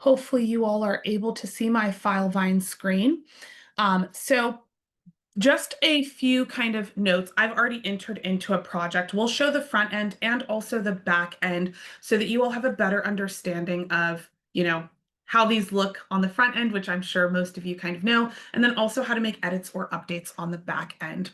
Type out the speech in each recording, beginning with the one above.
Hopefully you all are able to see my Filevine screen. So just a few kind of notes. I've already entered into a project. We'll show the front end and also the back end so that you all have a better understanding of, how these look on the front end, which I'm sure most of you kind of know, and then also how to make edits or updates on the back end.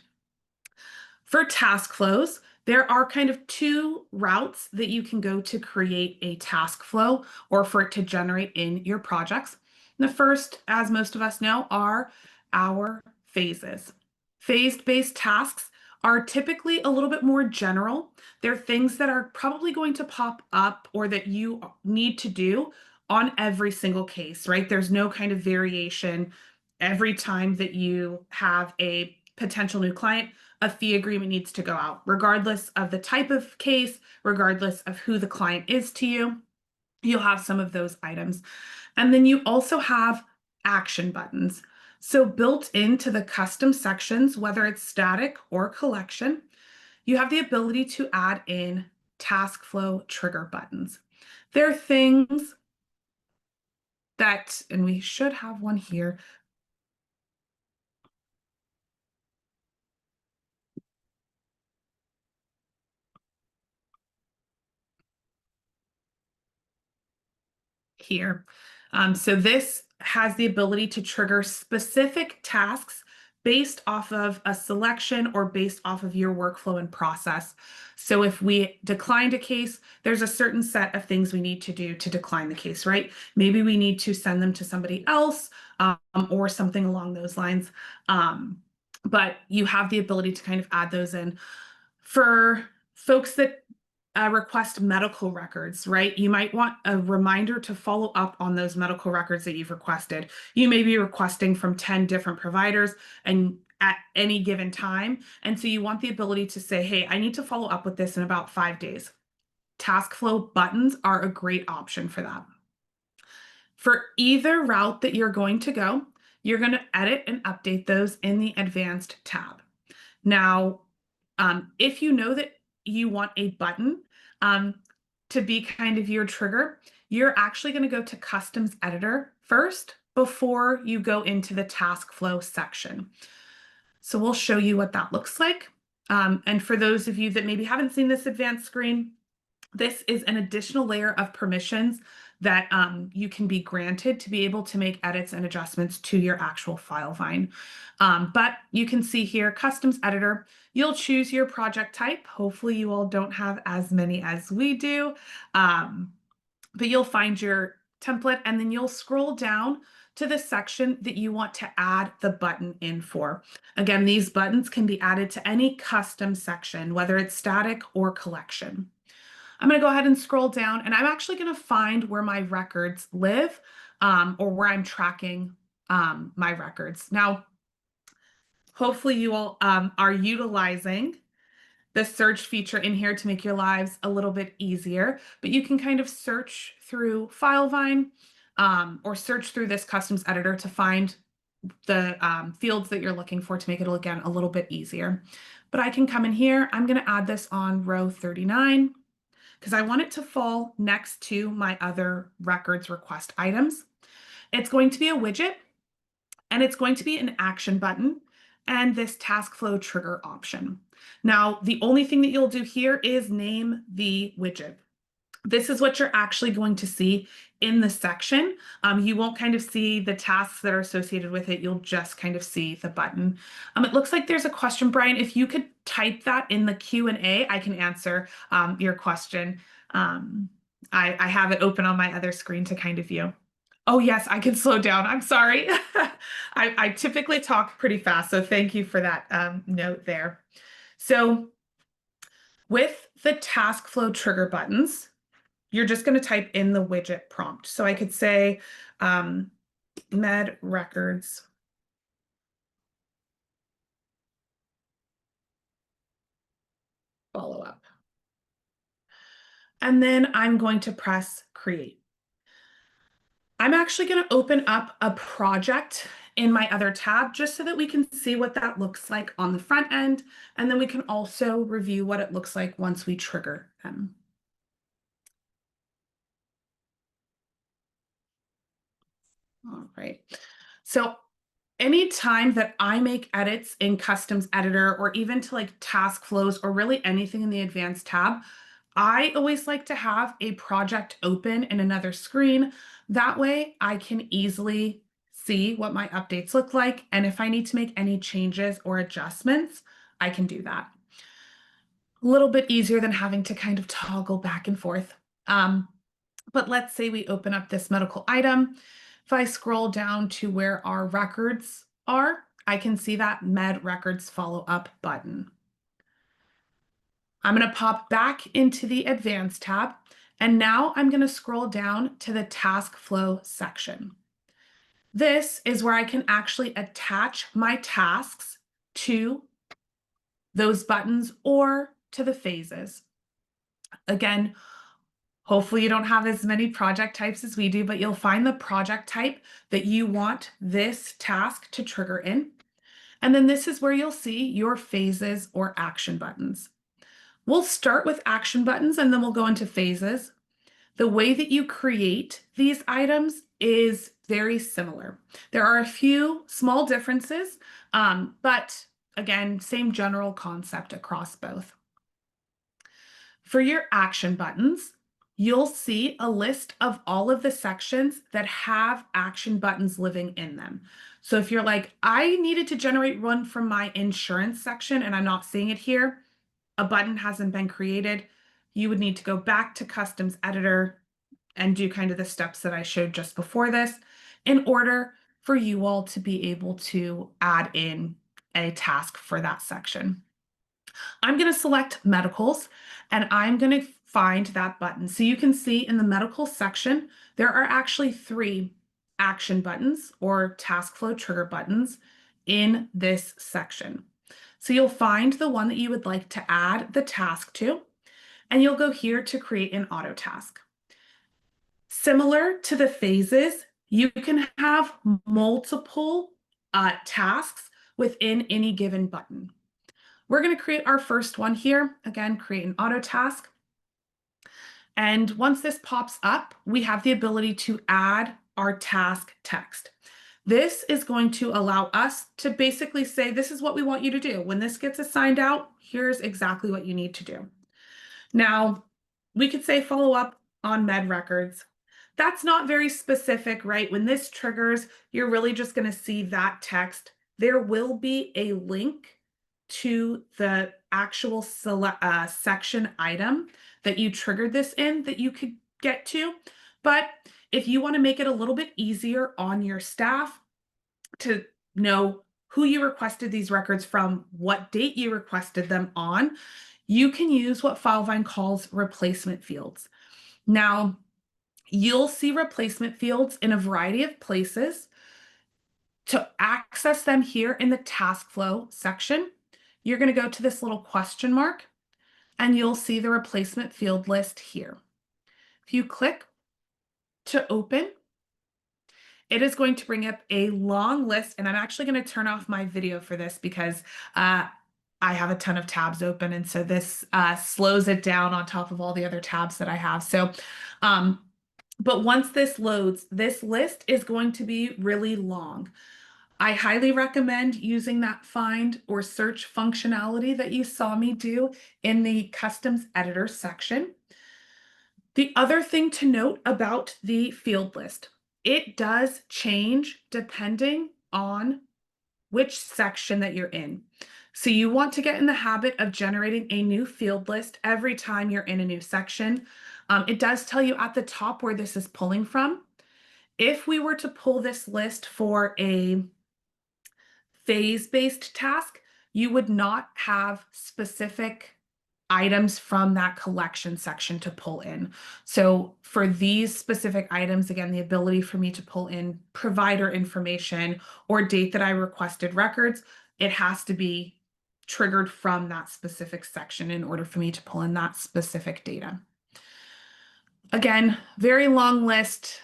For task flows, there are kind of two routes that you can go to create a task flow or for it to generate in your projects. The first, as most of us know, are our phases. Phase-based tasks are typically a little bit more general. They're things that are probably going to pop up or that you need to do on every single case, right? There's no kind of variation every time that you have a potential new client. A fee agreement needs to go out, regardless of the type of case, regardless of who the client is to you. You'll have some of those items. And then you also have action buttons. So built into the custom sections, whether it's static or collection, you have the ability to add in task flow trigger buttons. They're things that, and we should have one here, here. So this has the ability to trigger specific tasks based off of a selection or based off of your workflow and process. So if we declined a case, there's a certain set of things we need to do to decline the case, right? Maybe we need to send them to somebody else or something along those lines. But you have the ability to kind of add those in. For folks that request medical records, right? You might want a reminder to follow up on those medical records that you've requested. You may be requesting from 10 different providers and at any given time. And so you want the ability to say, hey, I need to follow up with this in about 5 days. Task flow buttons are a great option for that. For either route that you're going to go, you're going to edit and update those in the advanced tab. Now, if you know that you want a button to be kind of your trigger, you're actually going to go to Customs Editor first before you go into the task flow section. So we'll show you what that looks like. And for those of you that maybe haven't seen this advanced screen, this is an additional layer of permissions that you can be granted to be able to make edits and adjustments to your actual Filevine. But you can see here, Customs Editor, you'll choose your project type. Hopefully you all don't have as many as we do, but you'll find your template and then you'll scroll down to the section that you want to add the button in for. Again, these buttons can be added to any custom section, whether it's static or collection. I'm going to go ahead and scroll down and I'm actually going to find where my records live or where I'm tracking my records. Now, hopefully you all are utilizing the search feature in here to make your lives a little bit easier, but you can kind of search through Filevine or search through this customs editor to find the fields that you're looking for to make it, again, a little bit easier. But I can come in here. I'm going to add this on row 39. Because I want it to fall next to my other records request items. It's going to be a widget, and it's going to be an action button and this task flow trigger option. Now, the only thing that you'll do here is name the widget. This is what you're actually going to see in the section. You won't kind of see the tasks that are associated with it. You'll just kind of see the button. It looks like there's a question, Brian. If you could type that in the Q&A, I can answer your question. I have it open on my other screen to kind of view. Oh, yes, I can slow down. I'm sorry. I typically talk pretty fast, so thank you for that note there. So with the task flow trigger buttons, you're just going to type in the widget prompt. So I could say med records follow up. And then I'm going to press create. I'm actually going to open up a project in my other tab just so that we can see what that looks like on the front end. And then we can also review what it looks like once we trigger them. All right. So anytime that I make edits in Customs Editor or even to like Taskflows or really anything in the Advanced tab, I always like to have a project open in another screen. That way I can easily see what my updates look like. And if I need to make any changes or adjustments, I can do that. A little bit easier than having to kind of toggle back and forth. But let's say we open up this medical item. If I scroll down to where our records are, I can see that Med Records Follow Up button. I'm going to pop back into the Advanced tab, and now I'm going to scroll down to the Task Flow section. This is where I can actually attach my tasks to those buttons or to the phases. Again, hopefully you don't have as many project types as we do, but you'll find the project type that you want this task to trigger in. And then this is where you'll see your phases or action buttons. We'll start with action buttons and then we'll go into phases. The way that you create these items is very similar. There are a few small differences, but again, same general concept across both. For your action buttons, you'll see a list of all of the sections that have action buttons living in them. So if you're like, I needed to generate one from my insurance section and I'm not seeing it here, a button hasn't been created, you would need to go back to Customs Editor and do kind of the steps that I showed just before this in order for you all to be able to add in a task for that section. I'm going to select medicals and I'm going to find that button. So you can see in the medical section, there are actually 3 action buttons or task flow trigger buttons in this section. So you'll find the one that you would like to add the task to, and you'll go here to create an auto task. Similar to the phases, you can have multiple tasks within any given button. We're going to create our first one here. Again, create an auto task. And once this pops up, we have the ability to add our task text. This is going to allow us to basically say, this is what we want you to do. When this gets assigned out, here's exactly what you need to do. Now, we could say follow up on med records. That's not very specific, right? When this triggers, you're really just going to see that text. There will be a link to the actual section item that you triggered this in that you could get to. But if you want to make it a little bit easier on your staff to know who you requested these records from, what date you requested them on, you can use what Filevine calls replacement fields. Now, you'll see replacement fields in a variety of places. To access them here in the task flow section, you're going to go to this little question mark and you'll see the replacement field list here. If you click to open, it is going to bring up a long list, and I'm actually going to turn off my video for this because I have a ton of tabs open, and so this slows it down on top of all the other tabs that I have. So, but once this loads, this list is going to be really long. I highly recommend using that find or search functionality that you saw me do in the Customs Editor section. The other thing to note about the field list, it does change depending on which section that you're in. So you want to get in the habit of generating a new field list every time you're in a new section. It does tell you at the top where this is pulling from. If we were to pull this list for a phase-based task, you would not have specific items from that collection section to pull in. So for these specific items, again, the ability for me to pull in provider information or date that I requested records, it has to be triggered from that specific section in order for me to pull in that specific data. Again, very long list.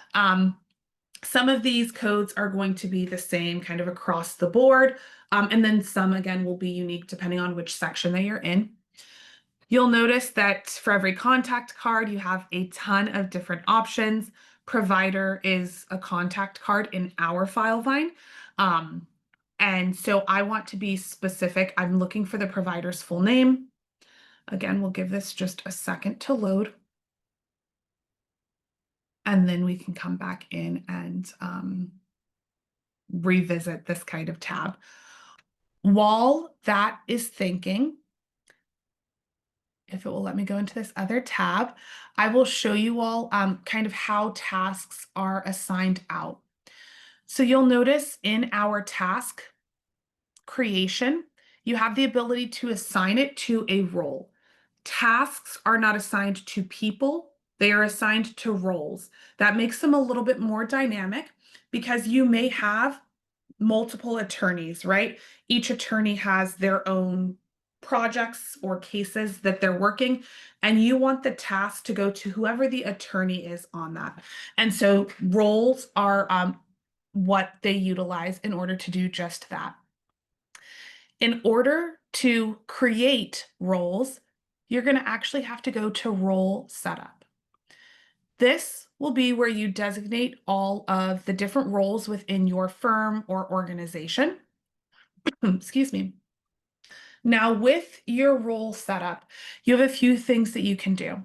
Some of these codes are going to be the same kind of across the board. And then some, again, will be unique depending on which section that you're in. You'll notice that for every contact card, you have a ton of different options. provider is a contact card in our Filevine. Um, and so I want to be specific. I'm looking for the provider's full name. Again, we'll give this just a second to load. And then we can come back in and revisit this kind of tab. While that is thinking, if it will let me go into this other tab, I will show you all kind of how tasks are assigned out. So you'll notice in our task creation, you have the ability to assign it to a role. Tasks are not assigned to people, they are assigned to roles. That makes them a little bit more dynamic because you may have multiple attorneys, right? Each attorney has their own projects or cases that they're working, and you want the task to go to whoever the attorney is on that. And so roles are what they utilize in order to do just that. In order to create roles, you're going to actually have to go to role setup. This will be where you designate all of the different roles within your firm or organization. Excuse me. Now, with your role setup, you have a few things that you can do.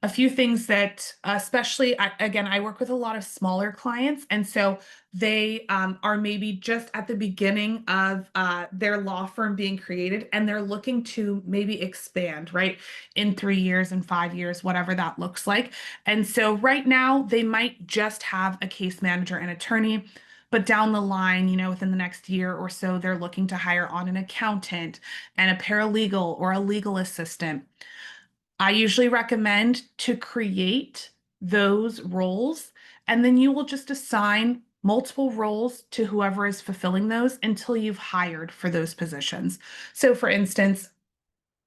A few things that, especially, again, I work with a lot of smaller clients, and so they are maybe just at the beginning of their law firm being created, and they're looking to maybe expand, right, in 3 years and 5 years, whatever that looks like. And so right now, they might just have a case manager and attorney. But down the line, within the next year or so, they're looking to hire on an accountant and a paralegal or a legal assistant. I usually recommend to create those roles, and then you will just assign multiple roles to whoever is fulfilling those until you've hired for those positions. So, for instance,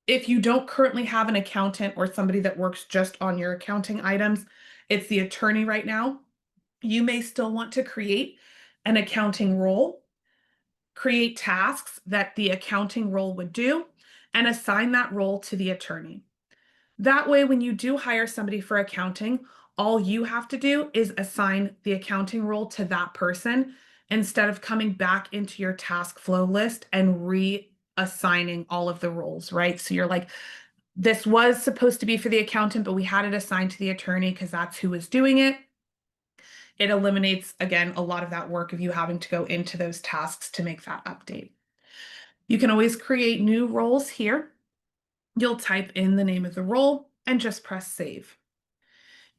if you don't currently have an accountant or somebody that works just on your accounting items, it's the attorney right now. You may still want to create an accounting role, create tasks that the accounting role would do, and assign that role to the attorney. That way, when you do hire somebody for accounting, all you have to do is assign the accounting role to that person instead of coming back into your task flow list and reassigning all of the roles, right? So you're like, this was supposed to be for the accountant, but we had it assigned to the attorney because that's who was doing it. It eliminates, again, a lot of that work of you having to go into those tasks to make that update. You can always create new roles here. You'll type in the name of the role and just press save.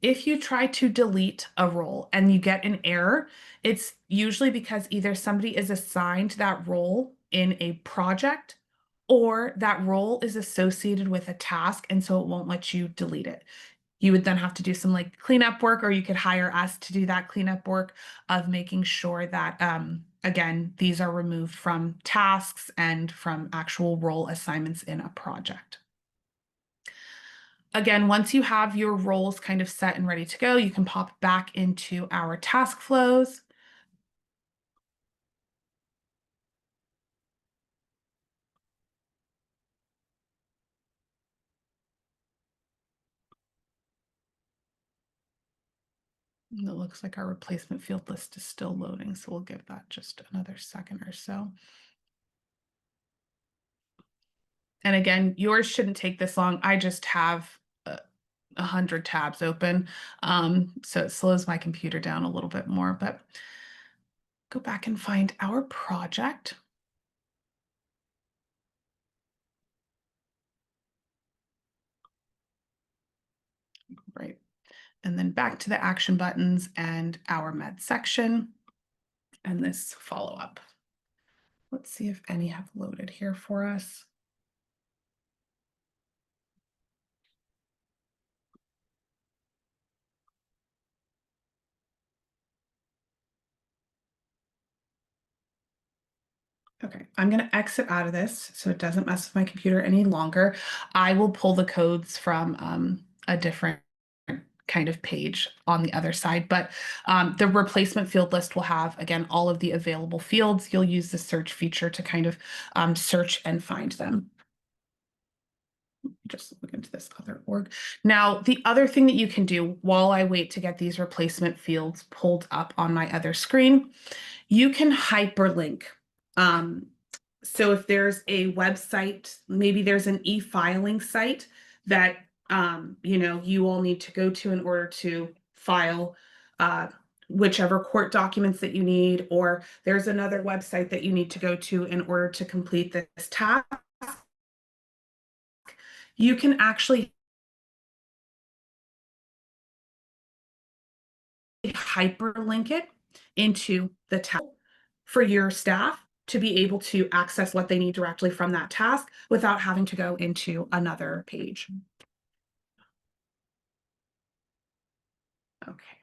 If you try to delete a role and you get an error, it's usually because either somebody is assigned that role in a project or that role is associated with a task, and so it won't let you delete it. You would then have to do some like cleanup work, or you could hire us to do that cleanup work of making sure that, again, these are removed from tasks and from actual role assignments in a project. Again, once you have your roles kind of set and ready to go, you can pop back into our task flows. And it looks like our replacement field list is still loading, so we'll give that just another second or so. And again, yours shouldn't take this long. I just have 100 tabs open, so it slows my computer down a little bit more, but go back and find our project. Right. And then back to the action buttons and our med section and this follow-up. Let's see if any have loaded here for us. Okay, I'm going to exit out of this so it doesn't mess with my computer any longer. I will pull the codes from a different kind of page on the other side, but the replacement field list will have, again, all of the available fields. You'll use the search feature to kind of search and find them. Just look into this other org. Now, the other thing that you can do while I wait to get these replacement fields pulled up on my other screen, you can hyperlink. Um, so if there's a website, maybe there's an e-filing site that you all need to go to in order to file whichever court documents that you need, or there's another website that you need to go to in order to complete this task, you can actually hyperlink it into the task for your staff to be able to access what they need directly from that task without having to go into another page. Okay.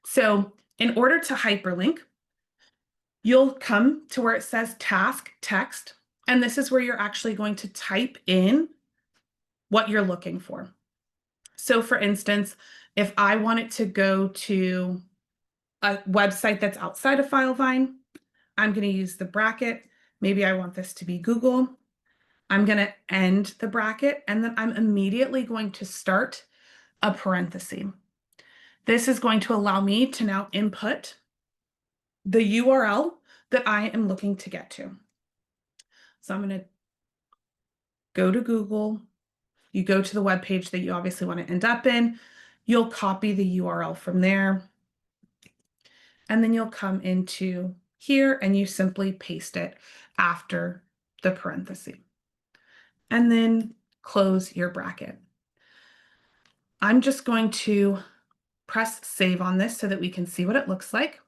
So in order to hyperlink, you'll come to where it says task text, and this is where you're actually going to type in what you're looking for. So for instance, if I wanted to go to a website that's outside of Filevine, I'm going to use the bracket. Maybe I want this to be Google. I'm going to end the bracket, and then I'm immediately going to start a parenthesis. This is going to allow me to now input the URL that I am looking to get to. So I'm going to go to Google. You go to the web page that you obviously want to end up in. You'll copy the URL from there. And then you'll come into here and you simply paste it after the parenthesis. And then close your bracket. I'm just going to press save on this so that we can see what it looks like.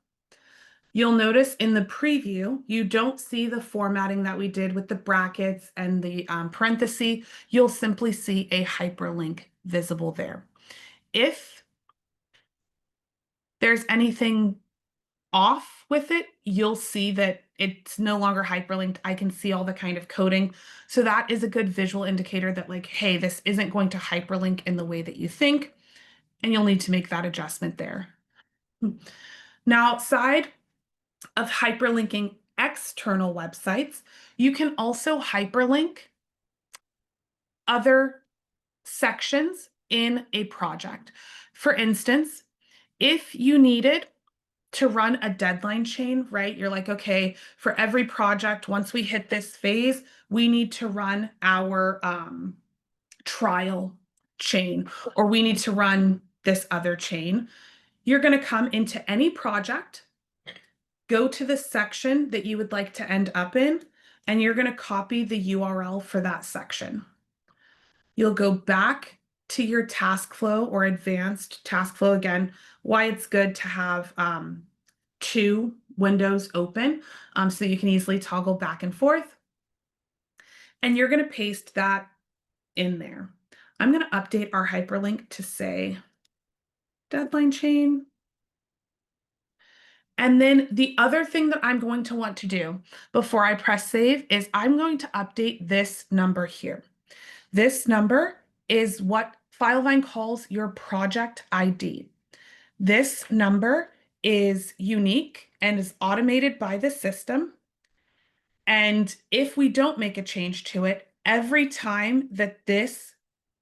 You'll notice in the preview, you don't see the formatting that we did with the brackets and the parenthesis. You'll simply see a hyperlink visible there. If there's anything off with it, you'll see that it's no longer hyperlinked. I can see all the kind of coding. So that is a good visual indicator that like, hey, this isn't going to hyperlink in the way that you think, and you'll need to make that adjustment there. Now, outside of hyperlinking external websites, you can also hyperlink other sections in a project. For instance, if you needed to run a deadline chain, right? You're like, okay, for every project, once we hit this phase, we need to run our trial chain, or we need to run this other chain. You're going to come into any project, go to the section that you would like to end up in, and you're going to copy the URL for that section. You'll go back to your task flow or advanced task flow. Again, why it's good to have two windows open so you can easily toggle back and forth. And you're going to paste that in there. I'm going to update our hyperlink to say deadline chain. And then the other thing that I'm going to want to do before I press save is I'm going to update this number here. This number is what Filevine calls your project ID. This number is unique and is automated by the system. And if we don't make a change to it, every time that this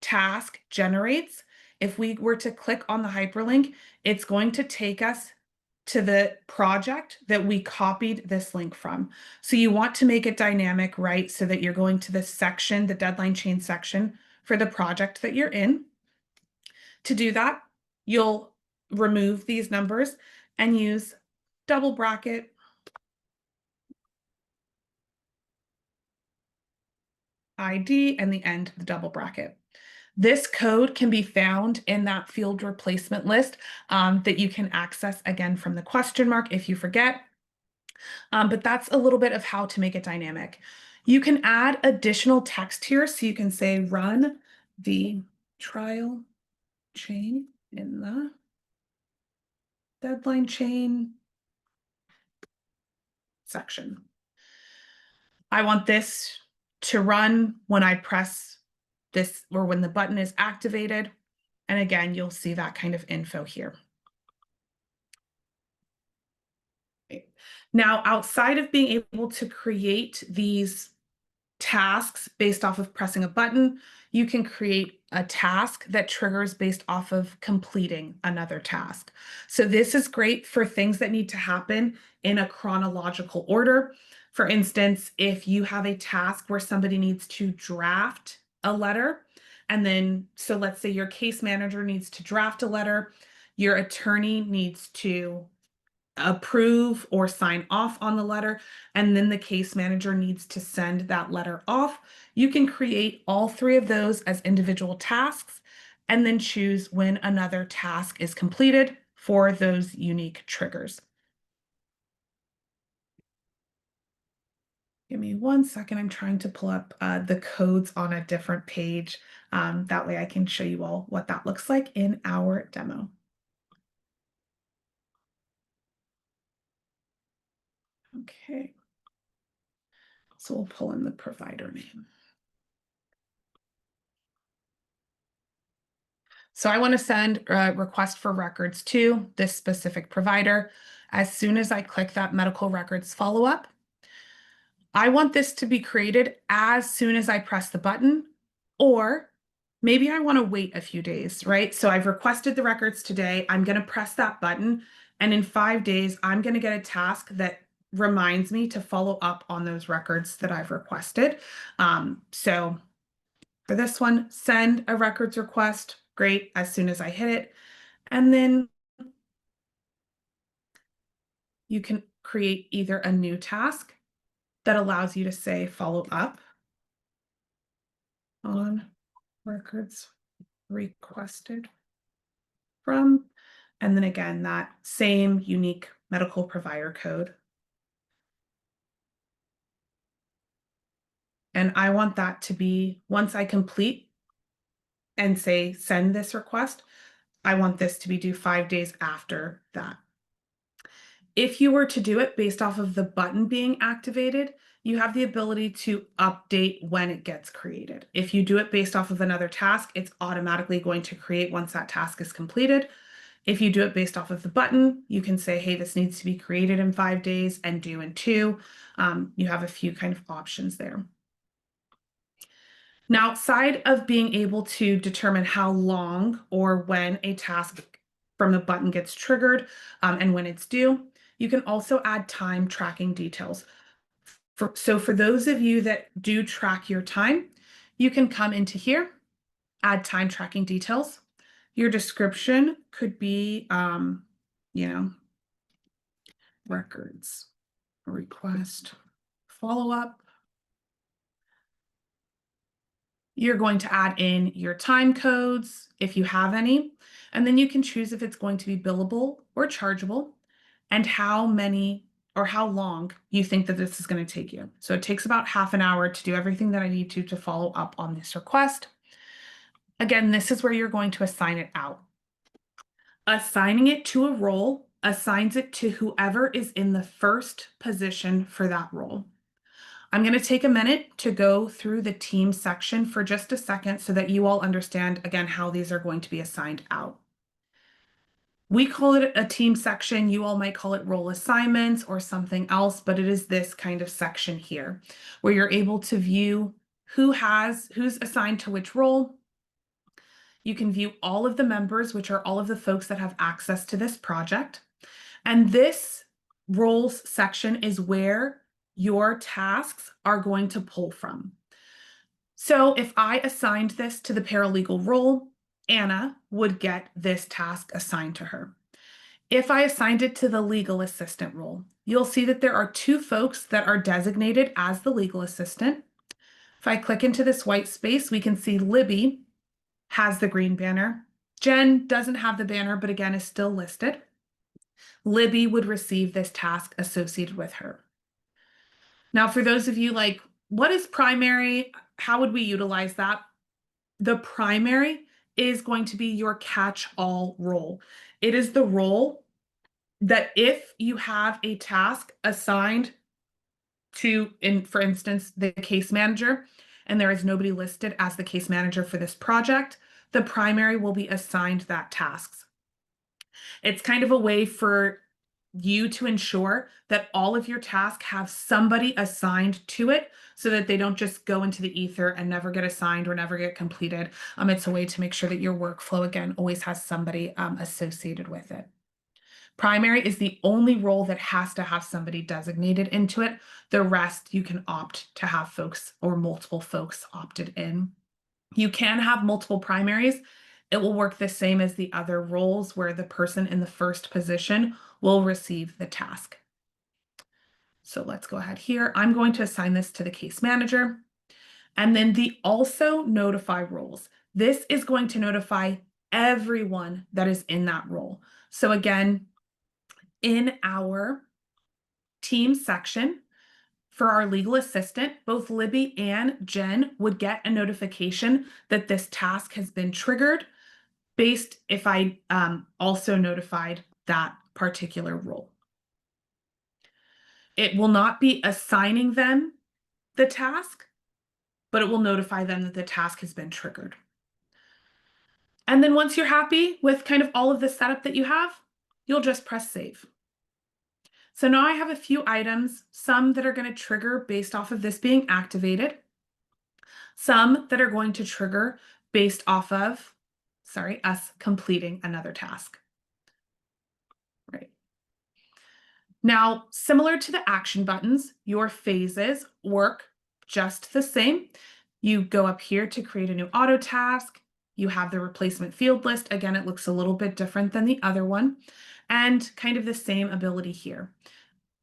task generates, if we were to click on the hyperlink, it's going to take us to the project that we copied this link from. So you want to make it dynamic, right? So that you're going to the section, the deadline chain section for the project that you're in. To do that, you'll remove these numbers and use double bracket ID and the end of the double bracket. This code can be found in that field replacement list that you can access again from the question mark if you forget. But that's a little bit of how to make it dynamic. You can add additional text here. So you can say run the trial chain in the deadline chain section. I want this to run when I press this or when the button is activated. And again, you'll see that kind of info here. Now, outside of being able to create these tasks based off of pressing a button, you can create a task that triggers based off of completing another task. So this is great for things that need to happen in a chronological order. For instance, if you have a task where somebody needs to draft a letter, and then, so let's say your case manager needs to draft a letter, your attorney needs to approve or sign off on the letter, and then the case manager needs to send that letter off. You can create all three of those as individual tasks and then choose when another task is completed for those unique triggers. Give me 1 second. I'm trying to pull up the codes on a different page. That way I can show you all what that looks like in our demo. Okay. So we'll pull in the provider name. So I want to send a request for records to this specific provider. As soon as I click that medical records follow-up, I want this to be created as soon as I press the button, or maybe I want to wait a few days, right? So I've requested the records today. I'm going to press that button, and in 5 days, I'm going to get a task that reminds me to follow up on those records that I've requested. So for this one, send a records request. Great, as soon as I hit it. And then you can create either a new task that allows you to say follow up on records requested from, and then again, that same unique medical provider code. And I want that to be, once I complete and say send this request, I want this to be due 5 days after that. If you were to do it based off of the button being activated, you have the ability to update when it gets created. If you do it based off of another task, it's automatically going to create once that task is completed. If you do it based off of the button, you can say, hey, this needs to be created in 5 days and due in 2. You have a few kind of options there. Now, outside of being able to determine how long or when a task from the button gets triggered and when it's due, you can also add time tracking details. So for those of you that do track your time, you can come into here, add time tracking details. Your description could be, records, request, follow-up. You're going to add in your time codes if you have any, and then you can choose if it's going to be billable or chargeable and how many or how long you think that this is going to take you. So it takes about half an hour to do everything that I need to follow up on this request. Again, this is where you're going to assign it out. Assigning it to a role assigns it to whoever is in the first position for that role. I'm going to take a minute to go through the team section for just a second so that you all understand, again, how these are going to be assigned out. We call it a team section. You all might call it role assignments or something else, but it is this kind of section here where you're able to view who's assigned to which role. You can view all of the members, which are all of the folks that have access to this project. And this roles section is where your tasks are going to pull from. So if I assigned this to the paralegal role, Anna would get this task assigned to her. If I assigned it to the legal assistant role, you'll see that there are 2 folks that are designated as the legal assistant. If I click into this white space, we can see Libby has the green banner. Jen doesn't have the banner, but again is still listed. Libby would receive this task associated with her. Now, for those of you like, what is primary? How would we utilize that? The primary is going to be your catch-all role. It is the role that if you have a task assigned to, for instance, the case manager, and there is nobody listed as the case manager for this project, the primary will be assigned that task. It's kind of a way for you to ensure that all of your tasks have somebody assigned to it so that they don't just go into the ether and never get assigned or never get completed. It's a way to make sure that your workflow, again, always has somebody associated with it. Primary is the only role that has to have somebody designated into it. The rest, you can opt to have folks or multiple folks opted in. You can have multiple primaries. It will work the same as the other roles where the person in the first position will receive the task. So let's go ahead here. I'm going to assign this to the case manager. And then the also notify roles. This is going to notify everyone that is in that role. So again, in our team section for our legal assistant, both Libby and Jen would get a notification that this task has been triggered based if I also notified that particular role. It will not be assigning them the task, but it will notify them that the task has been triggered. And then once you're happy with kind of all of the setup that you have, you'll just press save. So now I have a few items, some that are going to trigger based off of this being activated, some that are going to trigger based off of, us completing another task. Right. Now, similar to the action buttons, your phases work just the same. You go up here to create a new auto task. You have the replacement field list. Again, it looks a little bit different than the other one, and kind of the same ability here.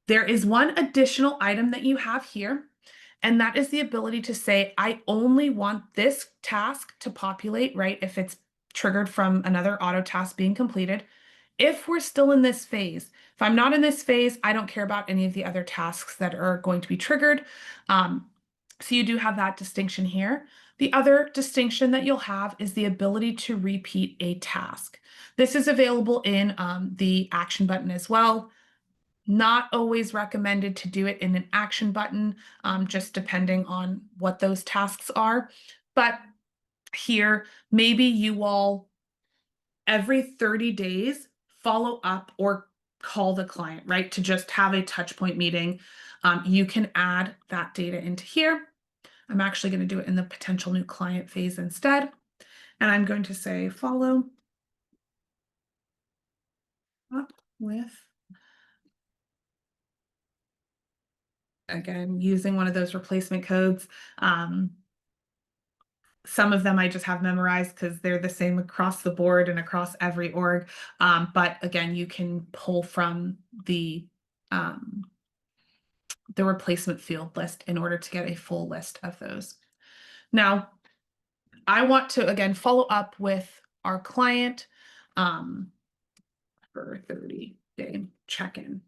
There is one additional item that you have here, and that is the ability to say, I only want this task to populate, right? If it's triggered from another auto task being completed. If we're still in this phase, if I'm not in this phase, I don't care about any of the other tasks that are going to be triggered. So you do have that distinction here. The other distinction that you'll have is the ability to repeat a task. This is available in the action button as well. Not always recommended to do it in an action button, just depending on what those tasks are. But here, maybe you all every 30 days follow up or call the client, right? To just have a touch point meeting. You can add that data into here. I'm actually going to do it in the potential new client phase instead. And I'm going to say follow up with, again, using one of those replacement codes. Some of them I just have memorized because they're the same across the board and across every org. But again, you can pull from the replacement field list in order to get a full list of those. Now, I want to, again, follow up with our client for 30-day check-in.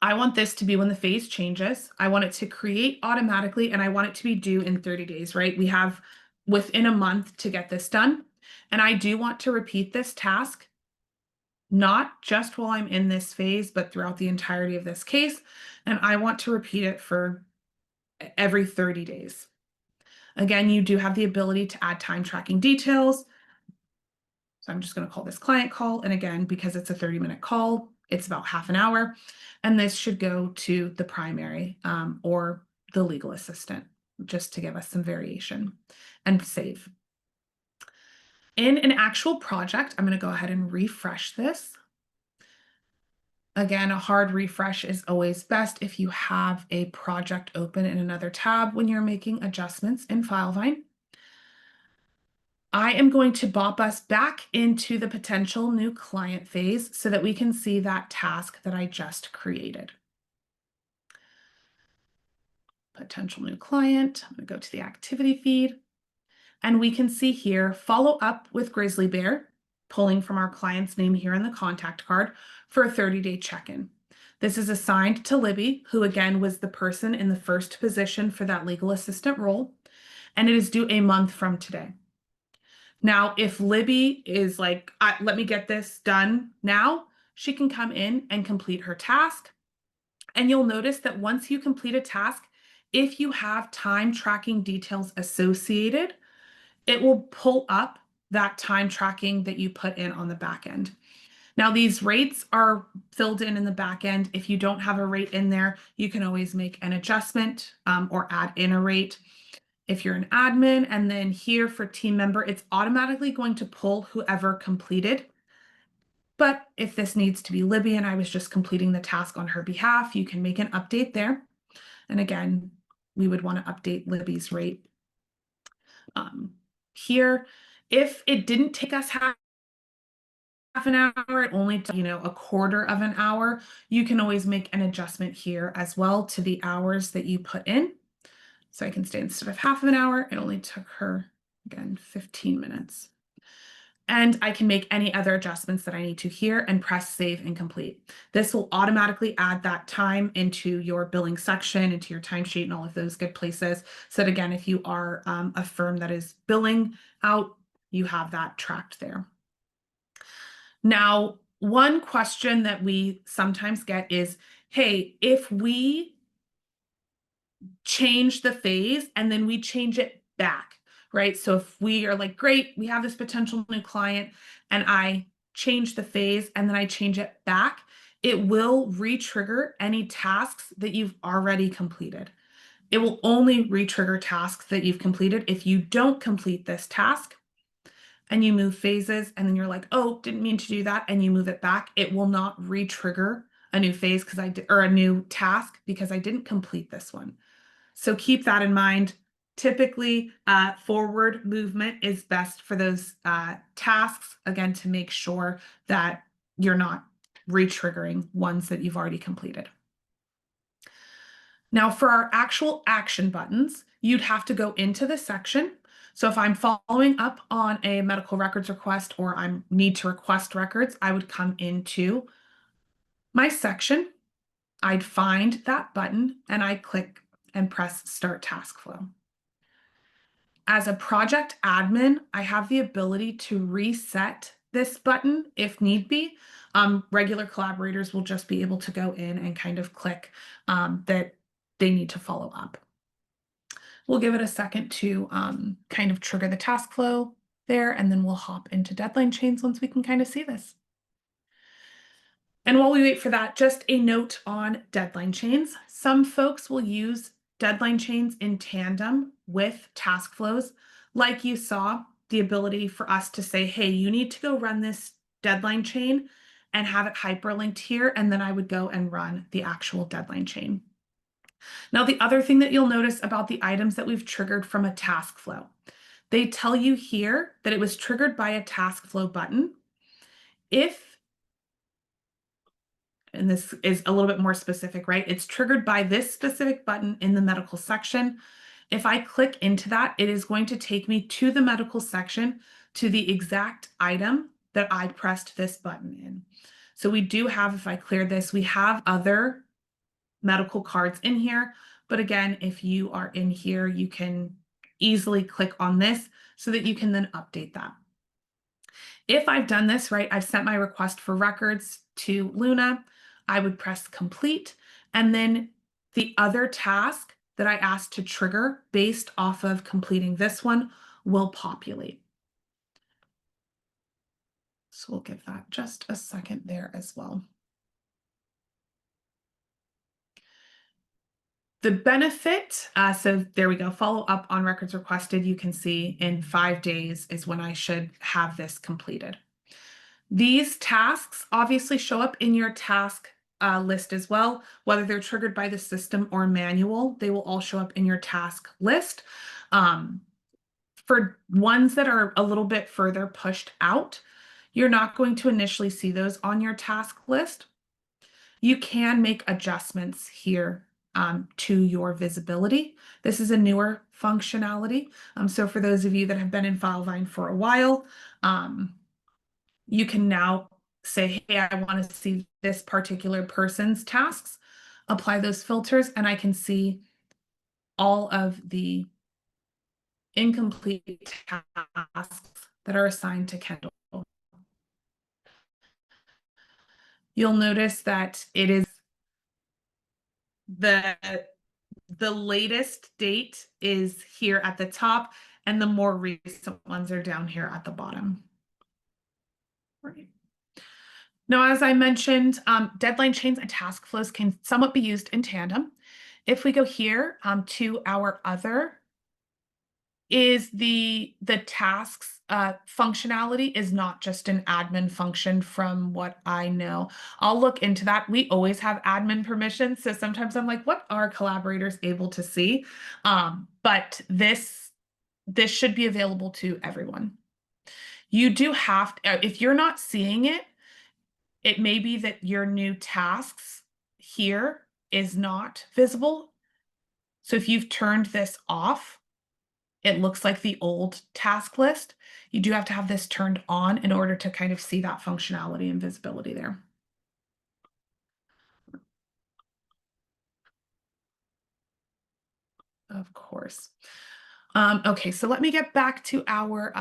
I want this to be when the phase changes. I want it to create automatically, and I want it to be due in 30 days, right? We have within a month to get this done. And I do want to repeat this task, not just while I'm in this phase, but throughout the entirety of this case. And I want to repeat it for every 30 days. Again, you do have the ability to add time tracking details. So I'm just going to call this client call. And again, because it's a 30-minute call, it's about half an hour. And this should go to the primary or the legal assistant, just to give us some variation, and save. In an actual project, I'm going to go ahead and refresh this. Again, a hard refresh is always best if you have a project open in another tab when you're making adjustments in Filevine. I am going to bop us back into the potential new client phase so that we can see that task that I just created. Potential new client. I'm going to go to the activity feed, and we can see here, follow up with Grizzly Bear, pulling from our client's name here in the contact card for a 30-day check-in. This is assigned to Libby, who again was the person in the first position for that legal assistant role, and it is due a month from today. Now, if Libby is like, let me get this done now, she can come in and complete her task. And you'll notice that once you complete a task, if you have time tracking details associated, it will pull up that time tracking that you put in on the back end. Now, these rates are filled in the back end. If you don't have a rate in there, you can always make an adjustment or add in a rate. If you're an admin, and then here for team member, it's automatically going to pull whoever completed. But if this needs to be Libby and I was just completing the task on her behalf, you can make an update there. And again, we would want to update Libby's rate. Here, if it didn't take us half an hour, it only took, a quarter of an hour, you can always make an adjustment here as well to the hours that you put in. So I can say instead of half of an hour, it only took her, again, 15 minutes. And I can make any other adjustments that I need to here and press save and complete. This will automatically add that time into your billing section, into your timesheet and all of those good places. So that again, if you are a firm that is billing out, you have that tracked there. Now, one question that we sometimes get is, hey, if we change the phase and then we change it back, right? So if we are like, great, we have this potential new client and I change the phase and then I change it back, it will re-trigger any tasks that you've already completed. It will only re-trigger tasks that you've completed if you don't complete this task and you move phases and then you're like, oh, didn't mean to do that, and you move it back. It will not re-trigger a new phase or a new task because I didn't complete this one. So keep that in mind. Typically, forward movement is best for those tasks, again, to make sure that you're not re-triggering ones that you've already completed. Now, for our actual action buttons, you'd have to go into the section. So if I'm following up on a medical records request or I need to request records, I would come into my section. I'd find that button and I click and press Start Task Flow. As a project admin, I have the ability to reset this button if need be. Regular collaborators will just be able to go in and kind of click that they need to follow up. We'll give it a second to kind of trigger the task flow there, and then we'll hop into deadline chains once we can kind of see this. And while we wait for that, just a note on deadline chains. Some folks will use deadline chains in tandem with task flows. Like you saw, the ability for us to say, hey, you need to go run this deadline chain and have it hyperlinked here, and then I would go and run the actual deadline chain. Now, the other thing that you'll notice about the items that we've triggered from a task flow, they tell you here that it was triggered by a task flow button. And this is a little bit more specific, right? It's triggered by this specific button in the medical section. If I click into that, it is going to take me to the medical section to the exact item that I pressed this button in. So we do have, if I clear this, we have other medical cards in here. But again, if you are in here, you can easily click on this so that you can then update that. If I've done this, right, I've sent my request for records to Luna, I would press complete, and then the other task that I asked to trigger based off of completing this one will populate. So we'll give that just a second there as well. The benefit, so there we go, follow up on records requested. You can see in 5 days is when I should have this completed. These tasks obviously show up in your task list as well, whether they're triggered by the system or manual, they will all show up in your task list. For ones that are a little bit further pushed out, you're not going to initially see those on your task list. You can make adjustments here to your visibility. This is a newer functionality. So for those of you that have been in Filevine for a while, you can now say, hey, I want to see this particular person's tasks, apply those filters, and I can see all of the incomplete tasks that are assigned to Kendall. You'll notice that it is the latest date is here at the top, and the more recent ones are down here at the bottom. Right. Now, as I mentioned, deadline chains and task flows can somewhat be used in tandem. If we go here to our other, is the tasks functionality is not just an admin function from what I know. I'll look into that. We always have admin permissions, so sometimes I'm like, what are collaborators able to see? But this should be available to everyone. You do have to, if you're not seeing it, it may be that your new tasks here is not visible. So if you've turned this off, it looks like the old task list. You do have to have this turned on in order to kind of see that functionality and visibility there. Of course. Okay, so let me get back to our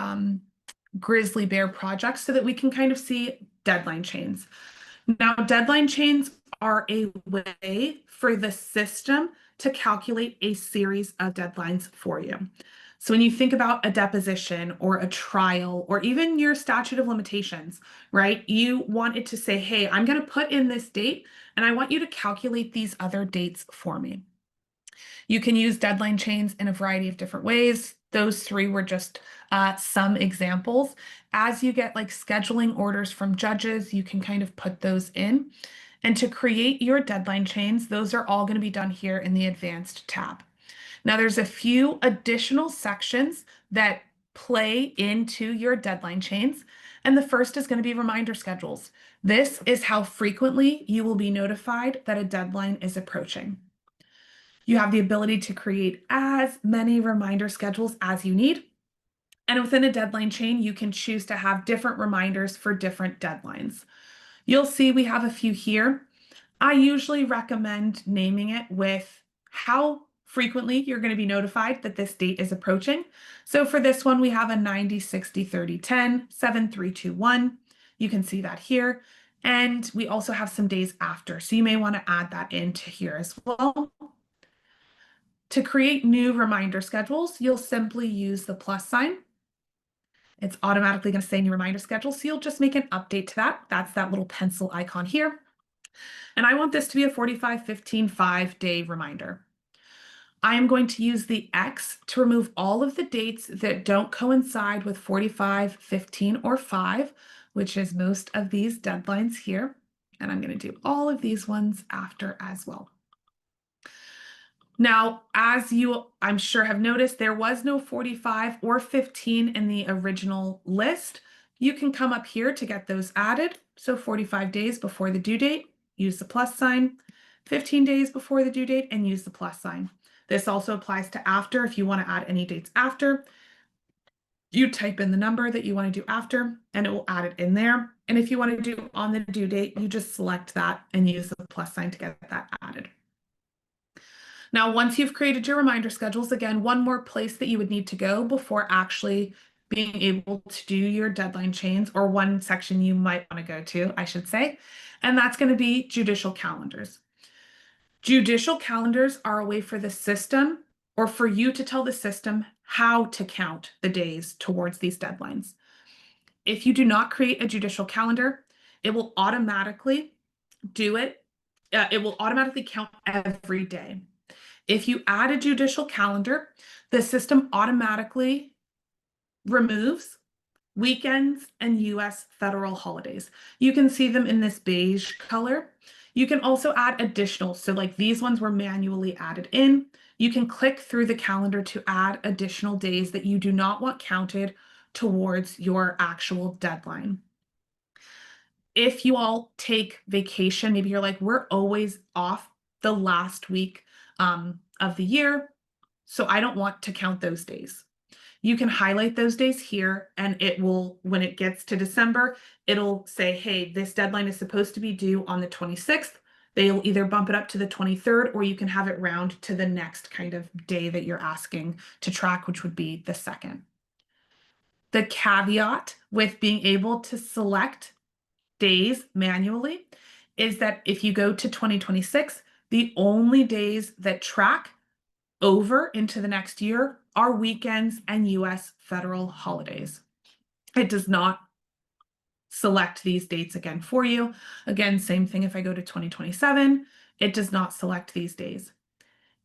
grizzly bear project so that we can kind of see deadline chains. Now, deadline chains are a way for the system to calculate a series of deadlines for you. So when you think about a deposition or a trial or even your statute of limitations, right? You want it to say, hey, I'm going to put in this date and I want you to calculate these other dates for me. You can use deadline chains in a variety of different ways. Those three were just some examples. As you get like scheduling orders from judges, you can kind of put those in. And to create your deadline chains, those are all going to be done here in the advanced tab. Now there's a few additional sections that play into your deadline chains. And the first is going to be reminder schedules. This is how frequently you will be notified that a deadline is approaching. You have the ability to create as many reminder schedules as you need. And within a deadline chain, you can choose to have different reminders for different deadlines. You'll see we have a few here. I usually recommend naming it with how frequently you're going to be notified that this date is approaching. So for this one, we have a 90, 60, 30, 10, 7, 3, 2, 1. You can see that here. And we also have some days after. So you may want to add that into here as well. To create new reminder schedules, you'll simply use the plus sign. It's automatically going to say new reminder schedule. So you'll just make an update to that. That's that little pencil icon here. And I want this to be a 45, 15, 5-day reminder. I am going to use the X to remove all of the dates that don't coincide with 45, 15, or 5, which is most of these deadlines here. And I'm going to do all of these ones after as well. Now, as you, I'm sure, have noticed, there was no 45 or 15 in the original list. You can come up here to get those added. So 45 days before the due date, use the plus sign. 15 days before the due date and use the plus sign. This also applies to after. If you want to add any dates after, you type in the number that you want to do after and it will add it in there. And if you want to do on the due date, you just select that and use the plus sign to get that added. Now, once you've created your reminder schedules, again, one more place that you would need to go before actually being able to do your deadline chains, or one section you might want to go to, I should say, and that's going to be judicial calendars. Judicial calendars are a way for the system, or for you to tell the system how to count the days towards these deadlines. If you do not create a judicial calendar, it will automatically do it. It will automatically count every day. If you add a judicial calendar, the system automatically removes weekends and US federal holidays. You can see them in this beige color. You can also add additional. So like these ones were manually added in. You can click through the calendar to add additional days that you do not want counted towards your actual deadline. If you all take vacation, maybe you're like, we're always off the last week of the year, so I don't want to count those days. You can highlight those days here and it will, when it gets to December, it'll say, hey, this deadline is supposed to be due on the 26th. They'll either bump it up to the 23rd or you can have it round to the next kind of day that you're asking to track, which would be the 2nd. The caveat with being able to select days manually is that if you go to 2026, the only days that track over into the next year are weekends and US federal holidays. It does not select these dates again for you. Again, same thing if I go to 2027, it does not select these days.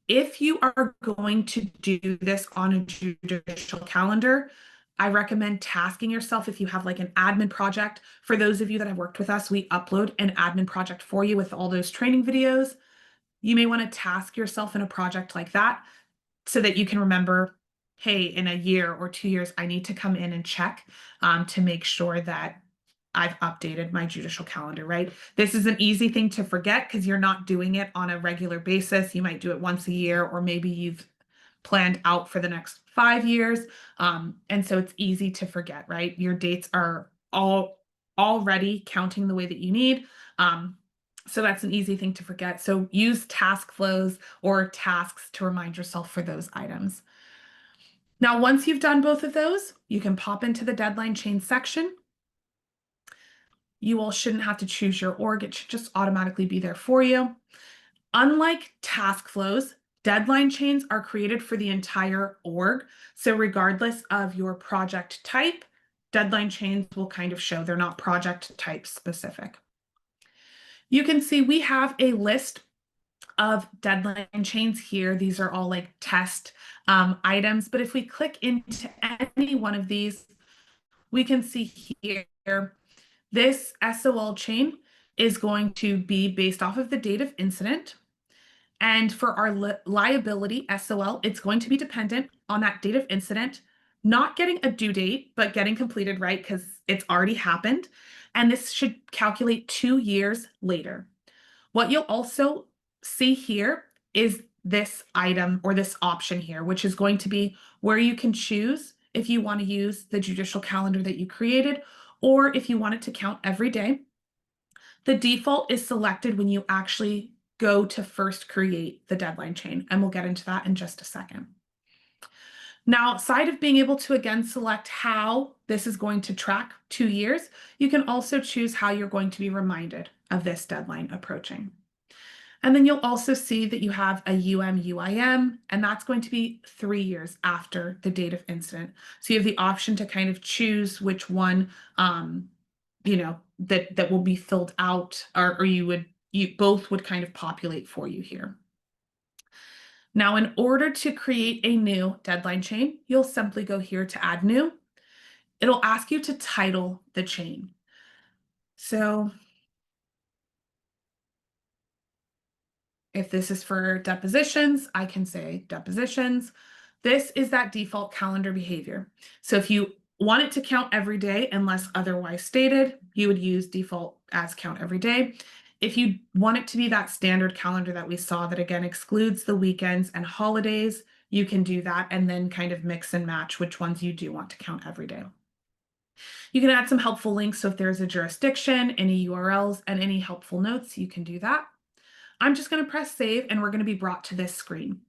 If you are going to do this on a judicial calendar, I recommend tasking yourself if you have like an admin project. For those of you that have worked with us, we upload an admin project for you with all those training videos. You may want to task yourself in a project like that so that you can remember, hey, in a year or 2 years, I need to come in and check to make sure that I've updated my judicial calendar, right? This is an easy thing to forget because you're not doing it on a regular basis. You might do it once a year, or maybe you've planned out for the next 5 years. And so it's easy to forget, right? Your dates are all already counting the way that you need. So that's an easy thing to forget. So use Taskflows or tasks to remind yourself for those items. Now, once you've done both of those, you can pop into the deadline chain section. You all shouldn't have to choose your org. It should just automatically be there for you. Unlike Taskflows, deadline chains are created for the entire org. So regardless of your project type, deadline chains will kind of show they're not project type specific. You can see we have a list of deadline chains here. These are all like test items. But if we click into any one of these, we can see here, this SOL chain is going to be based off of the date of incident. And for our liability SOL, it's going to be dependent on that date of incident, not getting a due date, but getting completed, right? Because it's already happened. And this should calculate 2 years later. What you'll also see here is this item or this option here, which is going to be where you can choose if you want to use the judicial calendar that you created, or if you want it to count every day. The default is selected when you actually go to first create the deadline chain, and we'll get into that in just a second. Now, outside of being able to again select how this is going to track 2 years, you can also choose how you're going to be reminded of this deadline approaching. And then you'll also see that you have a UIM, and that's going to be 3 years after the date of incident. So you have the option to kind of choose which one, that will be filled out, or you both would kind of populate for you here. Now, in order to create a new deadline chain, you'll simply go here to add new. It'll ask you to title the chain. So if this is for depositions, I can say depositions. This is that default calendar behavior. So if you want it to count every day unless otherwise stated, you would use default as count every day. If you want it to be that standard calendar that we saw that again excludes the weekends and holidays, you can do that and then kind of mix and match which ones you do want to count every day. You can add some helpful links. So if there's a jurisdiction, any URLs, and any helpful notes, you can do that. I'm just going to press save and we're going to be brought to this screen.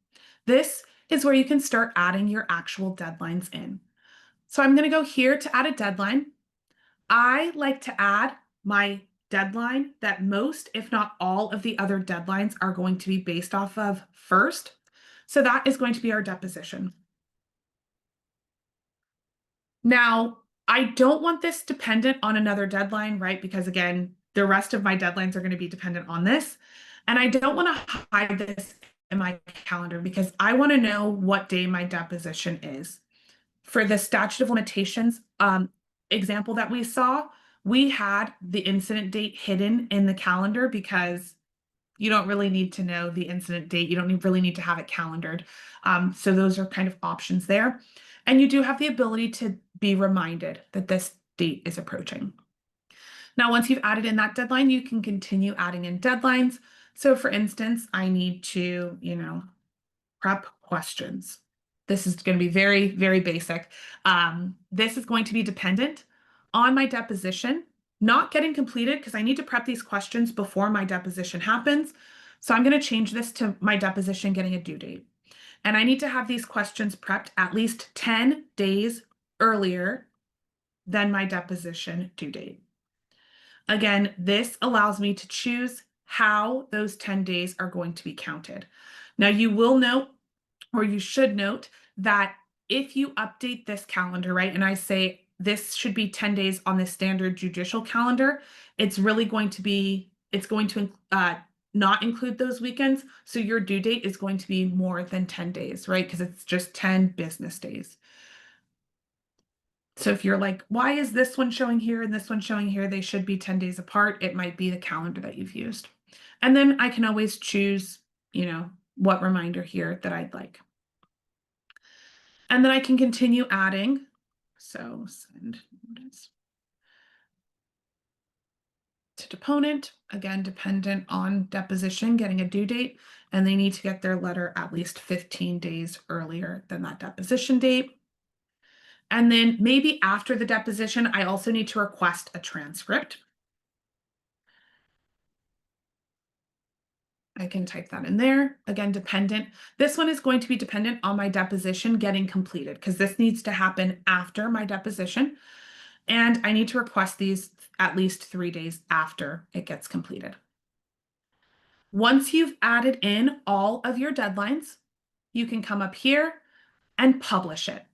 This is where you can start adding your actual deadlines in. So I'm going to go here to add a deadline. I like to add my deadline that most, if not all, of the other deadlines are going to be based off of first. So that is going to be our deposition. Now, I don't want this dependent on another deadline, right? Because again, the rest of my deadlines are going to be dependent on this. And I don't want to hide this in my calendar because I want to know what day my deposition is. For the statute of limitations example that we saw, we had the incident date hidden in the calendar because you don't really need to know the incident date. You don't really need to have it calendared. So those are kind of options there. And you do have the ability to be reminded that this date is approaching. Now, once you've added in that deadline, you can continue adding in deadlines. So for instance, I need to, prep questions. This is going to be very, very basic. This is going to be dependent on my deposition not getting completed because I need to prep these questions before my deposition happens. So I'm going to change this to my deposition getting a due date. And I need to have these questions prepped at least 10 days earlier than my deposition due date. Again, this allows me to choose how those 10 days are going to be counted. Now you will note, or you should note, that if you update this calendar, right, and I say this should be 10 days on the standard judicial calendar. It's really going to be, it's going to not include those weekends. So your due date is going to be more than 10 days, right? Because it's just 10 business days. So if you're like, why is this one showing here and this one showing here? They should be 10 days apart. It might be the calendar that you've used. And then I can always choose, what reminder here that I'd like. And then I can continue adding. So send notice to deponent, again, dependent on deposition, getting a due date, and they need to get their letter at least 15 days earlier than that deposition date. And then maybe after the deposition, I also need to request a transcript. I can type that in there. Again, dependent. This one is going to be dependent on my deposition getting completed because this needs to happen after my deposition. And I need to request these at least 3 days after it gets completed. Once you've added in all of your deadlines, you can come up here and publish it.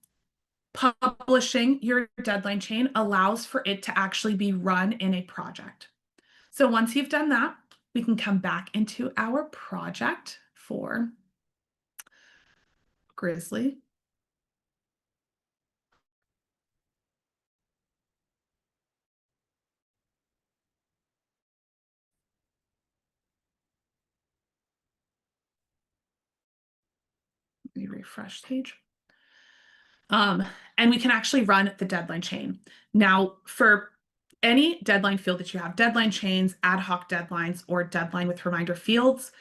Publishing your deadline chain allows for it to actually be run in a project. So once you've done that, we can come back into our project for Grizzly. Let me refresh the page. And we can actually run the deadline chain. Now, for any deadline field that you have, deadline chains, ad hoc deadlines, or deadline with reminder fields,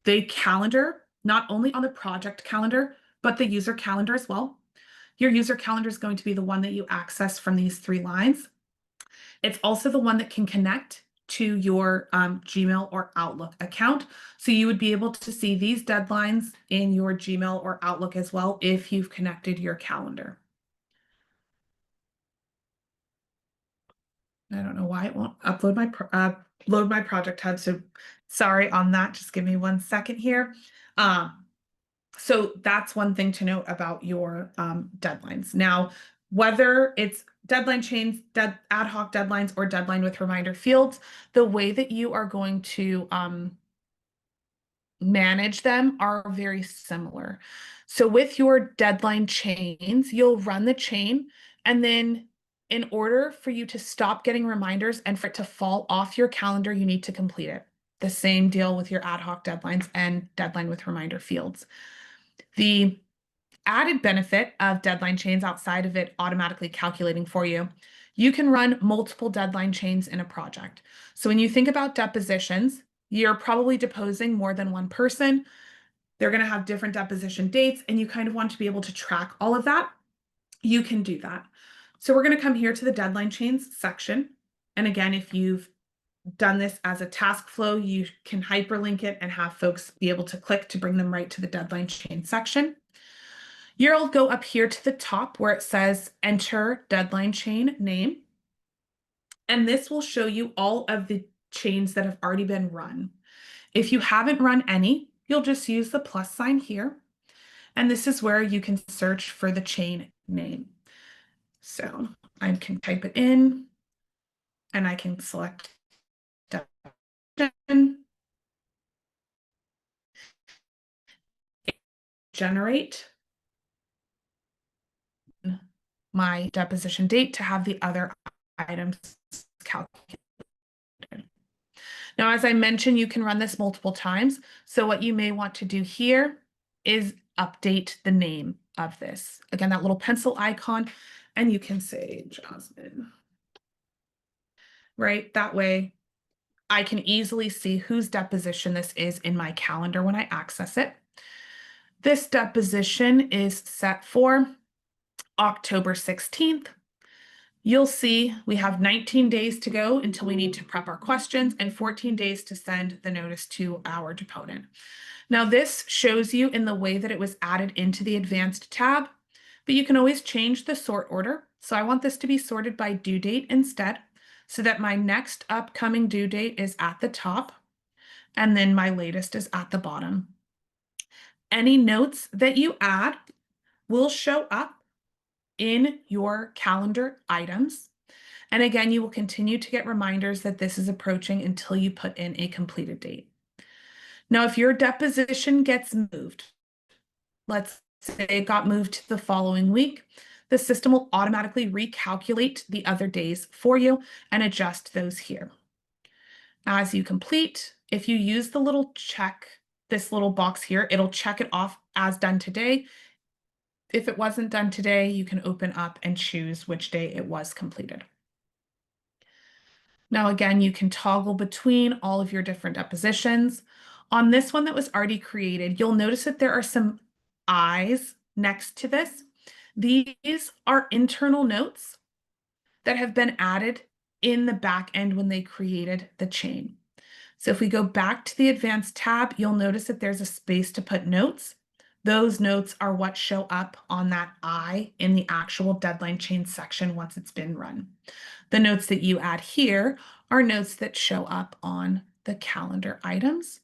they calendar not only on the project calendar, but the user calendar as well. Your user calendar is going to be the one that you access from these 3 lines. It's also the one that can connect to your Gmail or Outlook account. So you would be able to see these deadlines in your Gmail or Outlook as well if you've connected your calendar. I don't know why it won't upload load my project hub. So sorry on that. Just give me 1 second here. So that's one thing to note about your deadlines. Now, whether it's deadline chains, ad hoc deadlines, or deadline with reminder fields, the way that you are going to manage them are very similar. So with your deadline chains, you'll run the chain, and then in order for you to stop getting reminders and for it to fall off your calendar, you need to complete it. The same deal with your ad hoc deadlines and deadline with reminder fields. The added benefit of deadline chains outside of it automatically calculating for you, you can run multiple deadline chains in a project. So when you think about depositions, you're probably deposing more than one person. They're going to have different deposition dates, and you kind of want to be able to track all of that. You can do that. So we're going to come here to the deadline chains section. And again, if you've done this as a task flow, you can hyperlink it and have folks be able to click to bring them right to the deadline chain section. You'll go up here to the top where it says enter deadline chain name. And this will show you all of the chains that have already been run. If you haven't run any, you'll just use the plus sign here. And this is where you can search for the chain name. So I can type it in and I can select generate my deposition date to have the other items calculated. Now, as I mentioned, you can run this multiple times. So what you may want to do here is update the name of this. Again, that little pencil icon, and you can say Jasmine, right? That way I can easily see whose deposition this is in my calendar when I access it. This deposition is set for October 16th. You'll see we have 19 days to go until we need to prep our questions and 14 days to send the notice to our deponent. Now this shows you in the way that it was added into the advanced tab, but you can always change the sort order. So I want this to be sorted by due date instead, so that my next upcoming due date is at the top, and then my latest is at the bottom. Any notes that you add will show up in your calendar items. And again, you will continue to get reminders that this is approaching until you put in a completed date. Now, if your deposition gets moved, let's say it got moved to the following week, the system will automatically recalculate the other days for you and adjust those here. As you complete, if you use the little check, this little box here, it'll check it off as done today. If it wasn't done today, you can open up and choose which day it was completed. Now, again, you can toggle between all of your different depositions. On this one that was already created, you'll notice that there are some eyes next to this. These are internal notes that have been added in the back end when they created the chain. So if we go back to the advanced tab, you'll notice that there's a space to put notes. Those notes are what show up on that eye in the actual deadline chain section once it's been run. The notes that you add here are notes that show up on the calendar items.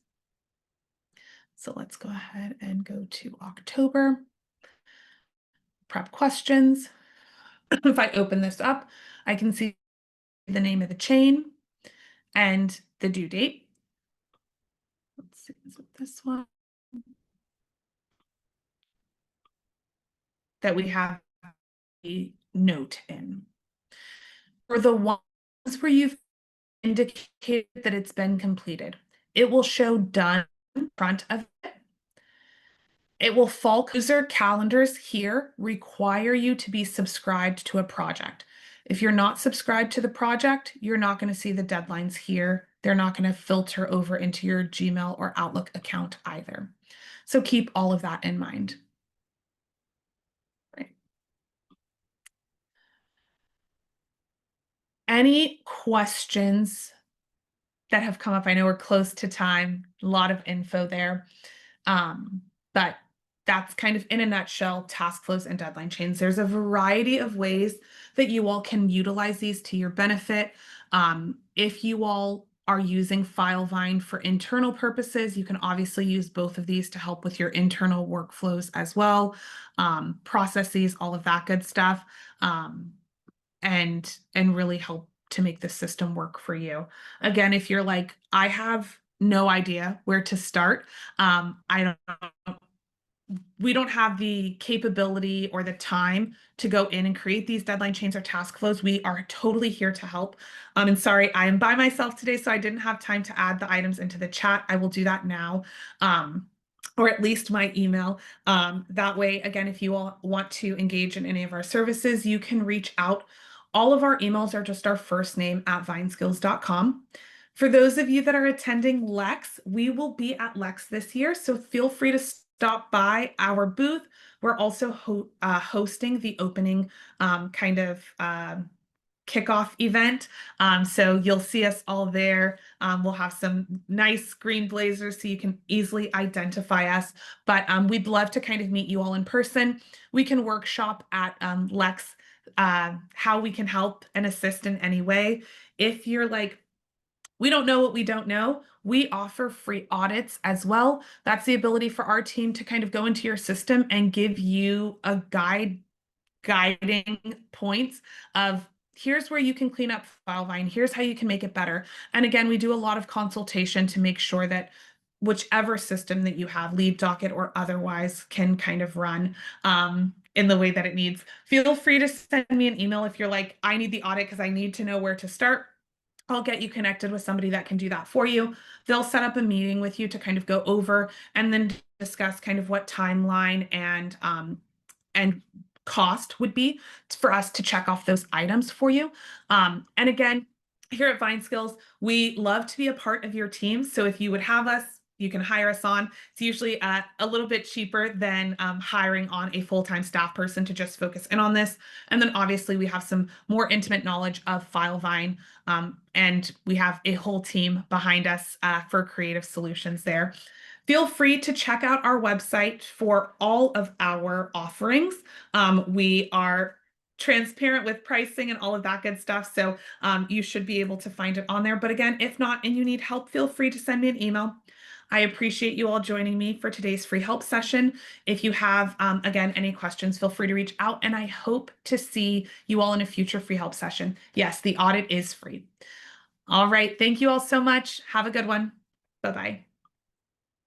So let's go ahead and go to October. Prep questions. If I open this up, I can see the name of the chain and the due date. Let's see, is it this one? That we have a note in. For the ones where you've indicated that it's been completed, it will show done in front of it. It will fall user calendars here require you to be subscribed to a project. If you're not subscribed to the project, you're not going to see the deadlines here. They're not going to filter over into your Gmail or Outlook account either. So keep all of that in mind. Right. Any questions that have come up? I know we're close to time, a lot of info there. But that's kind of in a nutshell, task flows and deadline chains. There's a variety of ways that you all can utilize these to your benefit. If you all are using Filevine for internal purposes, you can obviously use both of these to help with your internal workflows as well, processes, all of that good stuff, and really help to make the system work for you. Again, if you're like, I have no idea where to start, we don't have the capability or the time to go in and create these deadline chains or task flows. We are totally here to help. And sorry, I am by myself today, so I didn't have time to add the items into the chat. I will do that now, or at least my email. That way, again, if you all want to engage in any of our services, you can reach out. All of our emails are just our first name at vineskills.com. For those of you that are attending Lex, we will be at Lex this year, so feel free to stop by our booth. We're also hosting the opening kickoff event. So you'll see us all there. We'll have some nice green blazers so you can easily identify us. But we'd love to kind of meet you all in person. We can workshop at Lex how we can help and assist in any way. If you're like, we don't know what we don't know, we offer free audits as well. That's the ability for our team to kind of go into your system and give you a guiding points of here's where you can clean up Filevine, here's how you can make it better. And again, we do a lot of consultation to make sure that whichever system that you have, lead docket or otherwise, can kind of run in the way that it needs. Feel free to send me an email if you're like, I need the audit because I need to know where to start. I'll get you connected with somebody that can do that for you. They'll set up a meeting with you to kind of go over and then discuss kind of what timeline and cost would be for us to check off those items for you. And again, here at Vine Skills, we love to be a part of your team. So if you would have us, you can hire us on. It's usually a little bit cheaper than hiring on a full-time staff person to just focus in on this. And then obviously we have some more intimate knowledge of Filevine, and we have a whole team behind us for creative solutions there. Feel free to check out our website for all of our offerings. We are transparent with pricing and all of that good stuff. So you should be able to find it on there. But again, if not, and you need help, feel free to send me an email. I appreciate you all joining me for today's free help session. If you have, again, any questions, feel free to reach out, and I hope to see you all in a future free help session. Yes, the audit is free. All right. Thank you all so much. Have a good one. Bye-bye.